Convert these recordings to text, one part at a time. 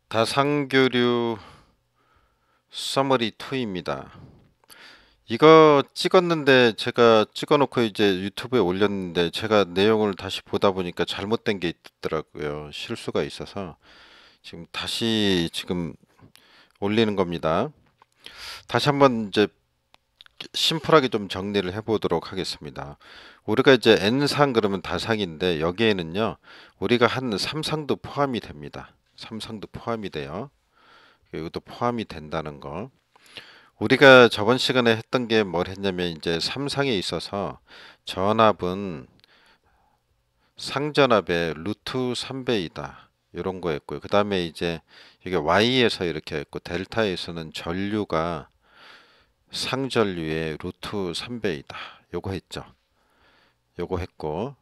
다상교류 서머리 2입니다. 이거 찍었는데 제가 찍어놓고 이제 유튜브에 올렸는데 제가 내용을 다시 보다 보니까 잘못된 게 있더라고요. 실수가 있어서 지금 다시 올리는 겁니다. 다시 한번 이제 심플하게 좀 정리를 해보도록 하겠습니다. 우리가 이제 N상 그러면 다상인데 여기에는요 우리가 한 3상도 포함이 됩니다. 3상도 포함이 돼요. 이것도 포함이 된다는 거. 우리가 저번 시간에 했던 게 뭘 했냐면 이제 삼상에 있어서 전압은 상전압의 루트 3배이다. 이런 거였고요. 그 다음에 이제 이게 Y에서 이렇게 했고 델타에서는 전류가 상전류의 루트 3배이다. 요거 했죠. 요거 했고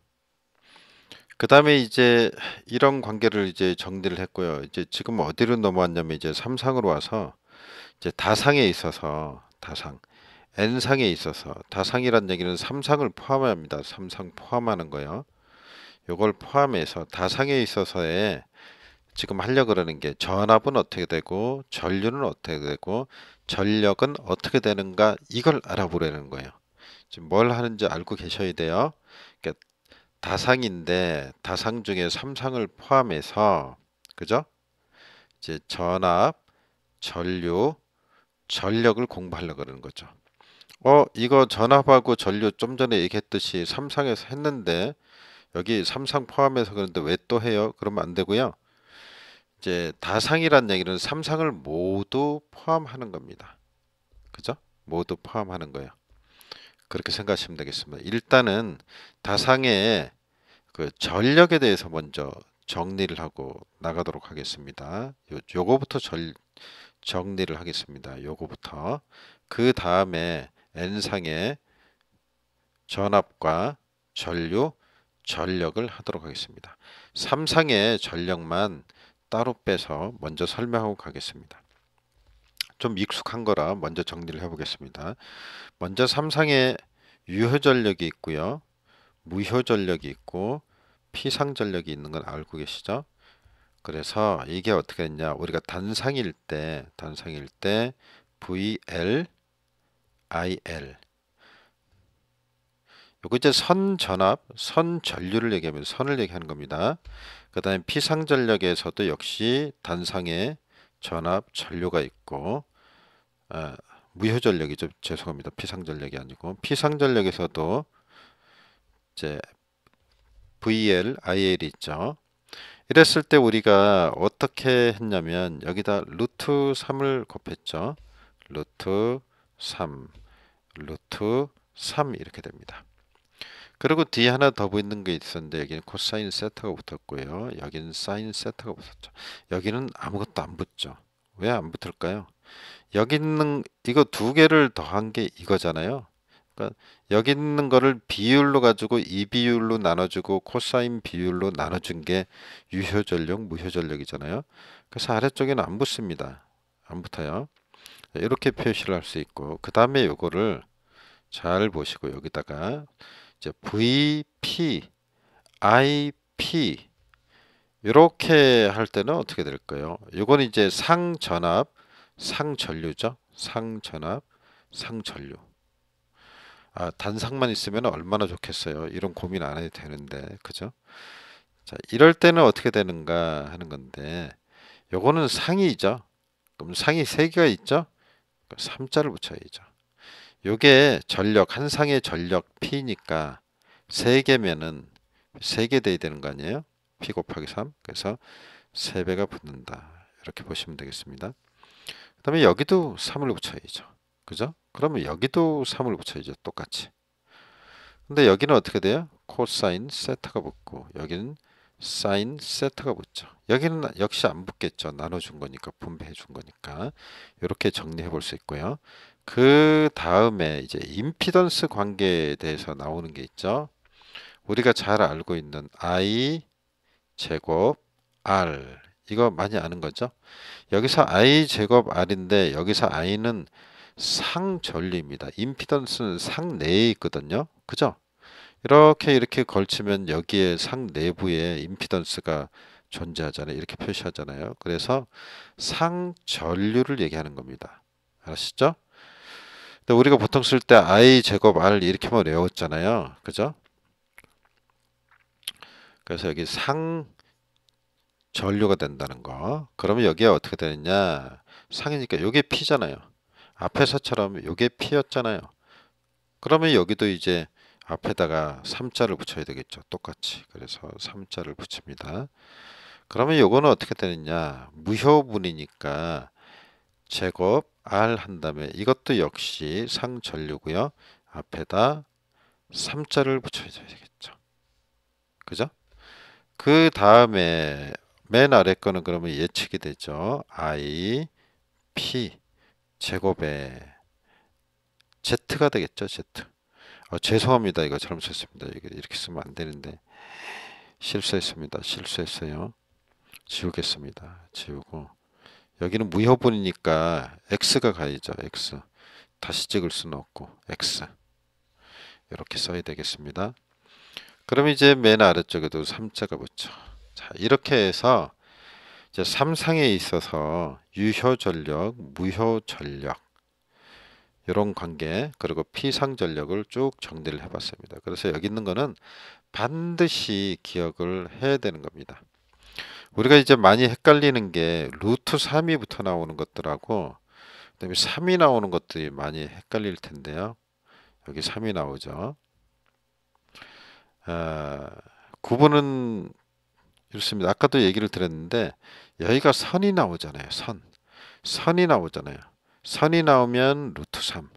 그 다음에 이제 이런 관계를 이제 정리를 했고요. 이제 지금 어디로 넘어왔냐면 이제 삼상으로 와서 이제 다상에 있어서 다상 N상에 있어서 다상이란 얘기는 삼상을 포함합니다. 삼상 포함하는 거요. 요걸 포함해서 다상에 있어서의 지금 하려고 그러는 게 전압은 어떻게 되고 전류는 어떻게 되고 전력은 어떻게 되는가 이걸 알아보려는 거예요. 지금 뭘 하는지 알고 계셔야 돼요. 그러니까 다상인데 다상 중에 삼상을 포함해서 그죠? 이제 전압, 전류, 전력을 공부하려고 그러는 거죠. 이거 전압하고 전류 좀 전에 얘기했듯이 삼상에서 했는데 여기 삼상 포함해서 그런데 왜 또 해요? 그러면 안 되고요. 이제 다상이란 얘기는 삼상을 모두 포함하는 겁니다. 그죠? 모두 포함하는 거예요. 그렇게 생각하시면 되겠습니다. 일단은 다상의 그 전력에 대해서 먼저 정리를 하고 나가도록 하겠습니다. 요거부터 정리를 하겠습니다. 요거부터. 그 다음에 N상의 전압과 전류, 전력을 하도록 하겠습니다. 3상의 전력만 따로 빼서 먼저 설명하고 가겠습니다. 좀 익숙한 거라 먼저 정리를 해보겠습니다. 먼저 3상의 유효전력이 있고요. 무효전력이 있고 피상전력이 있는 건 알고 계시죠? 그래서 이게 어떻게 했냐? 우리가 단상일 때 VL, IL 요거 이제 선전압, 선전류를 얘기하면 선을 얘기하는 겁니다. 그 다음에 피상전력에서도 역시 단상에 전압, 전류가 있고 무효전력이죠. 죄송합니다. 피상전력이 아니고 피상전력에서도 이제 VL, IL이 있죠. 이랬을 때 우리가 어떻게 했냐면 여기다 루트 3을 곱했죠. 루트 3, 루트 3 이렇게 됩니다. 그리고 뒤에 하나 더 붙는 게 있었는데 여기는 코사인 세타가 붙었고요. 여기는 사인 세타가 붙었죠. 여기는 아무것도 안 붙죠. 왜 안 붙을까요? 여기 있는 이거 두 개를 더한 게 이거잖아요. 그러니까 여기 있는 거를 비율로 가지고 이 비율로 나눠주고 코사인 비율로 나눠준 게 유효전력, 무효전력이잖아요. 그래서 아래쪽에는 안 붙습니다. 안 붙어요. 이렇게 표시를 할 수 있고 그 다음에 요거를 잘 보시고 여기다가 이제 VP, IP 이렇게 할 때는 어떻게 될까요? 요건 이제 상전압, 상전류죠. 상전압, 상전류. 단상만 있으면 얼마나 좋겠어요. 이런 고민 안 해도 되는데, 그죠? 자, 이럴 때는 어떻게 되는가 하는 건데, 요거는 상이죠. 그럼 상이 세 개가 있죠? 3자를 붙여야죠. 요게 전력, 한 상의 전력 P니까 세 개면은 세 개 돼야 되는 거 아니에요? P 곱하기 3. 그래서 3배가 붙는다. 이렇게 보시면 되겠습니다. 그 다음에 여기도 3을 붙여야죠. 그죠? 그러면 여기도 3을 붙여야죠. 똑같이. 근데 여기는 어떻게 돼요? 코사인 세타가 붙고 여기는 사인 세타가 붙죠. 여기는 역시 안 붙겠죠. 나눠준 거니까 분배해 준 거니까 이렇게 정리해 볼 수 있고요. 그 다음에 이제 임피던스 관계에 대해서 나오는 게 있죠. 우리가 잘 알고 있는 I 제곱 R 이거 많이 아는 거죠. 여기서 I 제곱 R인데 여기서 I는 상전류입니다. 임피던스는 상 내에 있거든요. 그죠? 이렇게 걸치면 여기에 상 내부에 임피던스가 존재하잖아요. 이렇게 표시하잖아요. 그래서 상전류를 얘기하는 겁니다. 아시죠? 근데 우리가 보통 쓸 때 I 제곱 R 이렇게만 외웠잖아요. 그죠? 그래서 여기 상전류가 된다는 거. 그러면 여기에 어떻게 되느냐? 상이니까 요게 P잖아요. 앞에서처럼 요게 P였잖아요. 그러면 여기도 이제 앞에다가 3자를 붙여야 되겠죠. 똑같이. 그래서 3자를 붙입니다. 그러면 요거는 어떻게 되느냐? 무효분이니까 제곱 R 한 다음에 이것도 역시 상전류고요. 앞에다 3자를 붙여야 되겠죠. 그죠? 그 다음에 맨 아래 거는 그러면 예측이 되죠. I, P 제곱에 Z가 되겠죠. Z. 죄송합니다. 이거 잘못 썼습니다. 이렇게 쓰면 안 되는데 실수했습니다. 실수했어요. 지우겠습니다. 지우고 여기는 무효분이니까 X가 가야죠. X. 다시 찍을 수는 없고 X. 이렇게 써야 되겠습니다. 그럼 이제 맨 아래쪽에도 3자가 붙죠. 자, 이렇게 해서 이제 3상에 있어서 유효전력, 무효전력 이런 관계 그리고 피상전력을 쭉 정리를 해봤습니다. 그래서 여기 있는 거는 반드시 기억을 해야 되는 겁니다. 우리가 이제 많이 헷갈리는 게 루트 3이부터 나오는 것들하고 그다음에 3이 나오는 것들이 많이 헷갈릴 텐데요. 여기 3이 나오죠. 구분은 이렇습니다. 아까도 얘기를 드렸는데 여기가 선이 나오잖아요. 선이 나오잖아요. 선이 나오면 루트 3,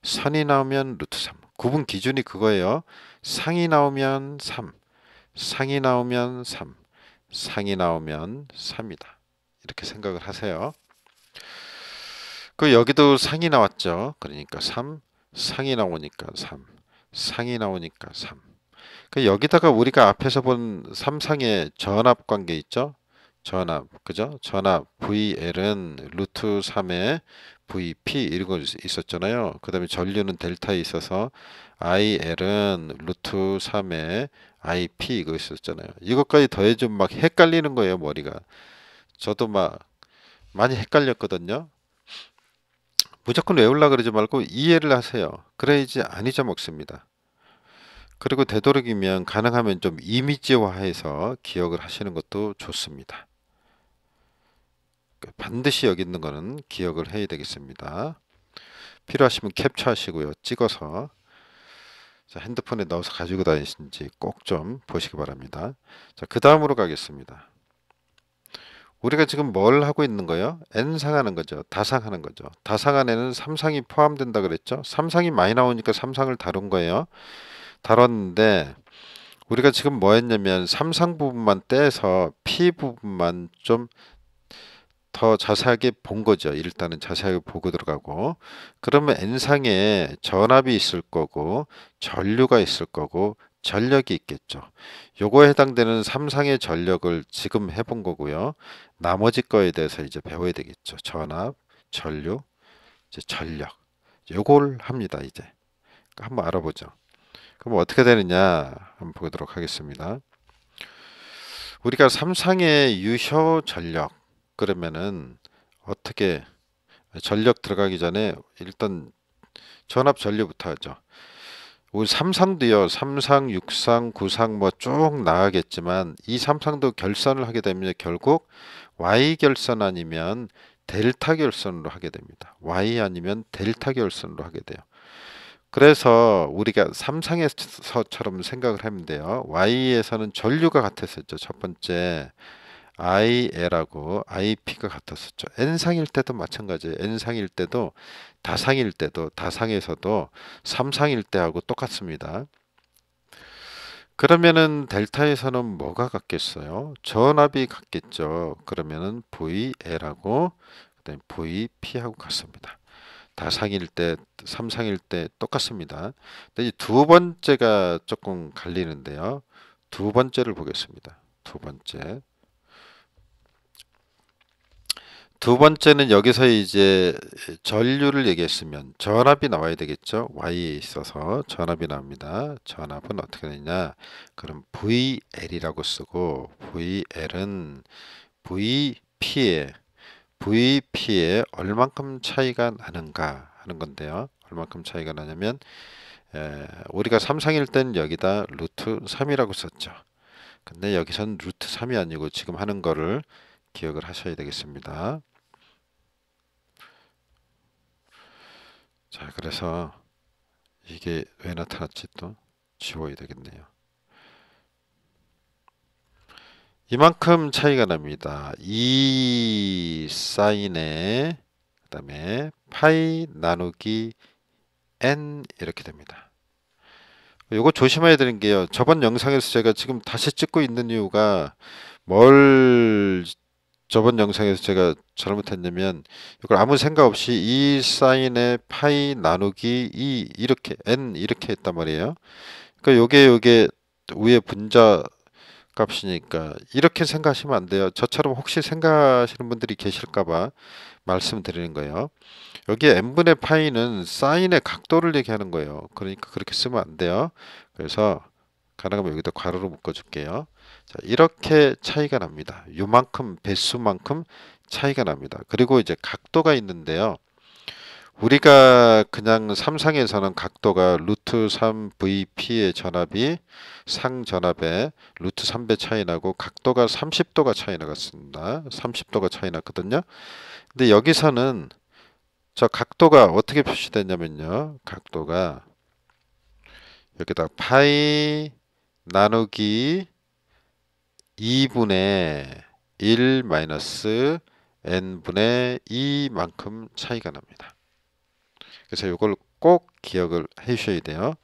선이 나오면 루트 3. 구분 기준이 그거예요. 상이 나오면 3, 상이 나오면 3, 상이 나오면 3이다. 이렇게 생각을 하세요. 그 여기도 상이 나왔죠. 그러니까 3, 상이 나오니까 3, 상이 나오니까 3. 그 여기다가 우리가 앞에서 본 삼상의 전압 관계 있죠? 전압, 그죠? 전압 VL은 루트 3의 VP 이런 거 있었잖아요. 그 다음에 전류는 델타에 있어서 IL은 루트 3의 IP 이거 있었잖아요. 이것까지 더해주면 막 헷갈리는 거예요, 머리가. 저도 막 많이 헷갈렸거든요. 무조건 외우려고 그러지 말고 이해를 하세요. 그래야지 안 잊어먹습니다. 그리고 되도록이면 가능하면 좀 이미지화해서 기억을 하시는 것도 좋습니다. 반드시 여기 있는 거는 기억을 해야 되겠습니다. 필요하시면 캡처하시고요. 찍어서 핸드폰에 넣어서 가지고 다니시는지 꼭 좀 보시기 바랍니다. 자, 그 다음으로 가겠습니다. 우리가 지금 뭘 하고 있는 거예요? N상하는 거죠. 다상하는 거죠. 다상 안에는 3상이 포함된다 그랬죠. 3상이 많이 나오니까 3상을 다룬 거예요. 다뤘는데 우리가 지금 뭐 했냐면 3상 부분만 떼서 P 부분만 좀 더 자세하게 본 거죠. 일단은 자세하게 보고 들어가고 그러면 N상에 전압이 있을 거고 전류가 있을 거고 전력이 있겠죠. 요거에 해당되는 3상의 전력을 지금 해본 거고요. 나머지 거에 대해서 이제 배워야 되겠죠. 전압, 전류, 이제 전력. 요걸 합니다. 이제 한번 알아보죠. 그럼 어떻게 되느냐 한번 보도록 하겠습니다. 우리가 3상의 유효 전력 그러면은 어떻게 전력 들어가기 전에 일단 전압 전류부터 하죠. 우리 3상도요. 3상, 6상, 9상 뭐 쭉 나가겠지만 이 3상도 결선을 하게 되면 결국 Y 결선 아니면 델타 결선으로 하게 됩니다. Y 아니면 델타 결선으로 하게 돼요. 그래서 우리가 3상에서처럼 생각을 하면 돼요. Y에서는 전류가 같았었죠. 첫 번째 IL하고 IP가 같았었죠. N상일 때도 마찬가지예요. N상일 때도 다상일 때도 다상에서도 3상일 때하고 똑같습니다. 그러면은 델타에서는 뭐가 같겠어요? 전압이 같겠죠. 그러면은 VL하고 그다음에 VP하고 같습니다. 다상일 때, 삼상일 때 똑같습니다. 근데 이 두 번째가 조금 갈리는데요. 두 번째를 보겠습니다. 두 번째. 두 번째는 여기서 이제 전류를 얘기했으면 전압이 나와야 되겠죠. Y에 있어서 전압이 나옵니다. 전압은 어떻게 되냐? 그럼 VL이라고 쓰고 VL은 VP에 얼만큼 차이가 나는가 하는 건데요. 얼만큼 차이가 나냐면 우리가 삼상일 땐 여기다 루트 3이라고 썼죠. 근데 여기선 루트 3이 아니고 지금 하는 거를 기억을 하셔야 되겠습니다. 자, 그래서 이게 왜 나타났지 또 지워야 되겠네요. 이만큼 차이가 납니다. 이 사인에 그다음에 파이 나누기 n 이렇게 됩니다. 요거 조심해야 되는 게요. 저번 영상에서 제가 지금 다시 찍고 있는 이유가 뭘 저번 영상에서 제가 잘못했냐면 이걸 아무 생각 없이 이 사인의 파이 나누기 2 이렇게 n 이렇게 했단 말이에요. 그러니까 요게 위에 분자 값이니까 이렇게 생각하시면 안 돼요. 저처럼 혹시 생각하시는 분들이 계실까봐 말씀드리는 거예요. 여기에 n분의 파이는 사인의 각도를 얘기하는 거예요. 그러니까 그렇게 쓰면 안 돼요. 그래서 가능하면 여기다 괄호로 묶어줄게요. 자, 이렇게 차이가 납니다. 요만큼 배수만큼 차이가 납니다. 그리고 이제 각도가 있는데요. 우리가 그냥 삼상에서는 각도가 루트 3VP의 전압이 상전압에 루트 3배 차이 나고 각도가 30도가 차이 나갔습니다. 30도가 차이 났거든요. 근데 여기서는 저 각도가 어떻게 표시되냐면요. 각도가 여기다 파이 나누기 2분의 1 마이너스 n분의 2만큼 차이가 납니다. 그래서 이걸 꼭 기억을 해 주셔야 돼요.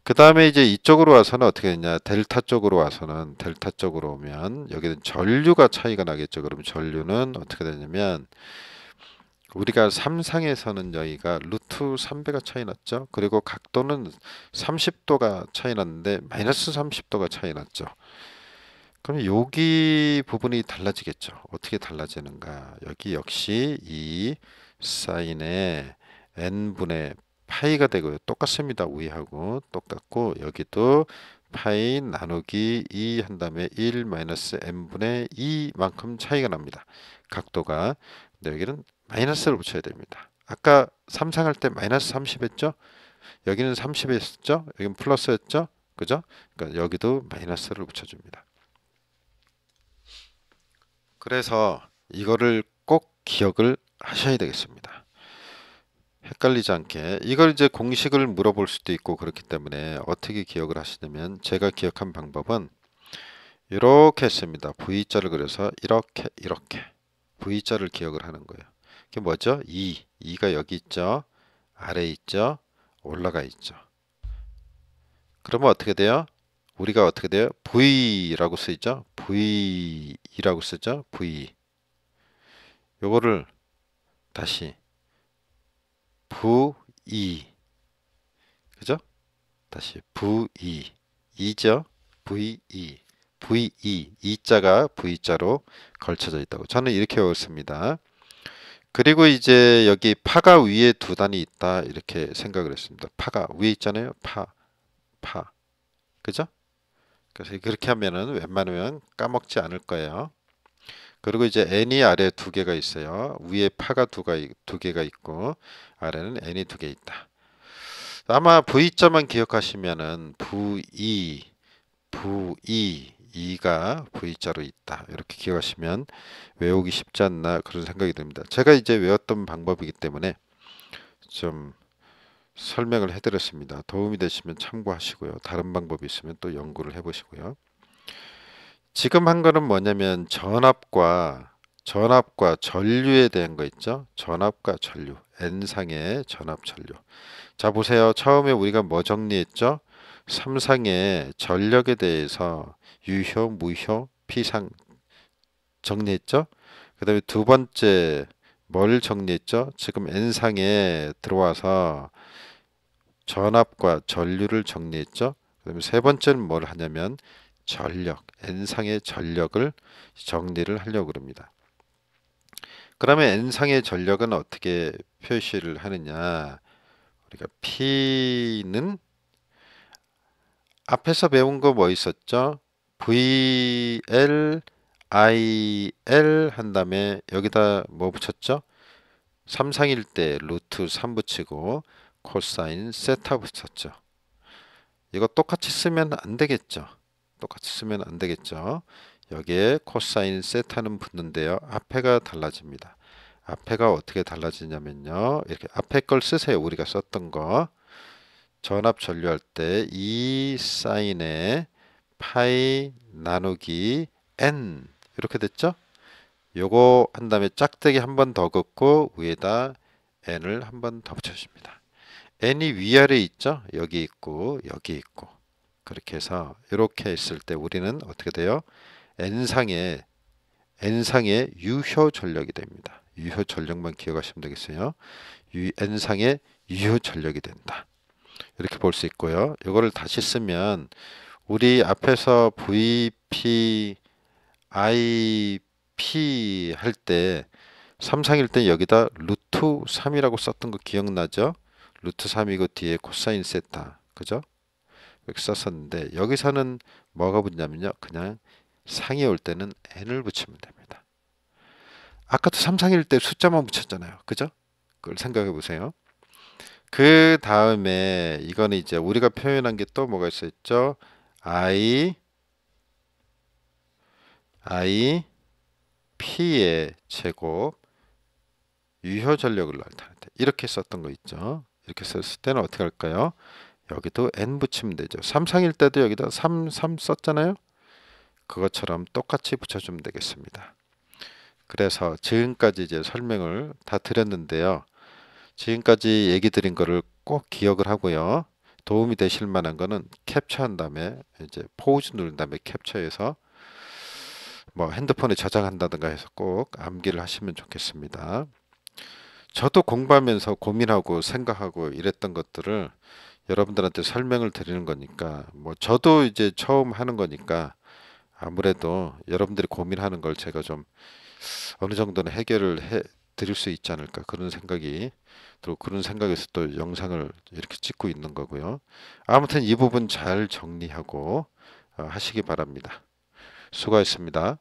그 다음에 이제 이쪽으로 와서는 어떻게 되냐. 델타 쪽으로 와서는 델타 쪽으로 오면 여기는 전류가 차이가 나겠죠. 그럼 전류는 어떻게 되냐면 우리가 삼상에서는 여기가 루트 3배가 차이 났죠. 그리고 각도는 30도가 차이 났는데 마이너스 30도가 차이 났죠. 그럼 여기 부분이 달라지겠죠. 어떻게 달라지는가? 여기 역시 이 사인의 n분의 파이가 되고요. 똑같습니다. 위하고 똑같고 여기도 파이 나누기 2 한 다음에 1 마이너스 n분의 2만큼 차이가 납니다. 각도가. 근데 여기는 마이너스를 붙여야 됩니다. 아까 삼상할 때 마이너스 30 했죠? 여기는 30 했죠? 여기는 플러스 했죠? 그죠? 그러니까 여기도 마이너스를 붙여줍니다. 그래서 이거를 꼭 기억을 하셔야 되겠습니다. 헷갈리지 않게. 이걸 이제 공식을 물어볼 수도 있고 그렇기 때문에 어떻게 기억을 하시냐면 제가 기억한 방법은 이렇게 했습니다. V자를 그려서 이렇게 V자를 기억을 하는 거예요. 이게 뭐죠? 2가 여기 있죠. 아래에 있죠. 올라가 있죠. 그러면 어떻게 돼요? 우리가 어떻게 돼요? V라고 쓰이죠? V라고 쓰죠? V. 요거를 다시 V 그죠? 다시 V 이죠? V 이자가 V자로 걸쳐져 있다고 저는 이렇게 외웠습니다. 그리고 이제 여기 파가 위에 두 단이 있다 이렇게 생각을 했습니다. 파가 위에 있잖아요. 파 그죠? 그래서 그렇게 하면은 웬만하면 까먹지 않을 거예요. 그리고 이제 n이 아래 두 개가 있어요. 위에 파가 두 개가 있고 아래는 n이 두 개 있다. 아마 V자만 기억하시면은 V가 V자로 있다. 이렇게 기억하시면 외우기 쉽지 않나 그런 생각이 듭니다. 제가 이제 외웠던 방법이기 때문에 좀 설명을 해드렸습니다. 도움이 되시면 참고하시고요. 다른 방법이 있으면 또 연구를 해보시고요. 지금 한 거는 뭐냐면 전압과 전류에 대한 거 있죠. 전압과 전류, N상의 전압 전류. 자 보세요. 처음에 우리가 뭐 정리했죠? 삼상의 전력에 대해서 유효, 무효, 피상 정리했죠. 그 다음에 두 번째 뭘 정리했죠? 지금 N상에 들어와서 전압과 전류를 정리했죠. 그 다음에 세 번째는 뭘 하냐면 전력, N상의 전력을 정리를 하려고 합니다. 그러면 n상의 전력은 어떻게 표시를 하느냐? 우리가 P는 앞에서 배운 거 뭐 있었죠? VL, IL 한 다음에 여기다 뭐 붙였죠? 삼상일 때 루트 3 붙이고 코사인 세타 붙였죠. 이거 똑같이 쓰면 안 되겠죠. 똑같이 쓰면 안 되겠죠. 여기에 코사인 세타는 붙는데요. 앞에가 달라집니다. 앞에가 어떻게 달라지냐면요. 이렇게 앞에 걸 쓰세요. 우리가 썼던 거. 전압 전류할 때 이 사인에 파이 나누기 n 이렇게 됐죠? 요거 한 다음에 짝대기 한 번 더 긋고 위에다 n을 한 번 더 붙여줍니다. n이 위아래 있죠? 여기 있고 여기 있고 그렇게 해서 이렇게 했을 때 우리는 어떻게 돼요? n상의 유효 전력이 됩니다. 유효 전력만 기억하시면 되겠어요. n상의 유효 전력이 된다. 이렇게 볼 수 있고요. 이거를 다시 쓰면 우리 앞에서 VP, IP 할 때 삼상일 때 여기다 루트 3이라고 썼던 거 기억나죠? 루트 3이고 뒤에 코사인 세타. 그죠? 이렇게 썼었는데 여기서는 뭐가 붙냐면요. 그냥 상이 올 때는 n을 붙이면 됩니다. 아까도 삼상일 때 숫자만 붙였잖아요. 그죠? 그걸 생각해 보세요. 그 다음에 이거는 이제 우리가 표현한 게 또 뭐가 있었죠? I P의 제곱 유효 전력을 나타낼 때 이렇게 썼던 거 있죠. 이렇게 썼을 때는 어떻게 할까요? 여기도 n 붙이면 되죠. 삼상일 때도 여기다 3 썼잖아요. 그것처럼 똑같이 붙여주면 되겠습니다. 그래서 지금까지 이제 설명을 다 드렸는데요. 지금까지 얘기 드린 거를 꼭 기억을 하고요. 도움이 되실 만한 거는 캡처한 다음에 이제 포즈 누른 다음에 캡처해서 뭐 핸드폰에 저장한다든가 해서 꼭 암기를 하시면 좋겠습니다. 저도 공부하면서 고민하고 생각하고 이랬던 것들을 여러분들한테 설명을 드리는 거니까 뭐 저도 이제 처음 하는 거니까 아무래도 여러분들이 고민하는 걸 제가 좀 어느 정도는 해결을 해 드릴 수 있지 않을까 그런 생각이 또 그런 생각에서 또 영상을 이렇게 찍고 있는 거고요. 아무튼 이 부분 잘 정리하고 하시기 바랍니다. 수고하셨습니다.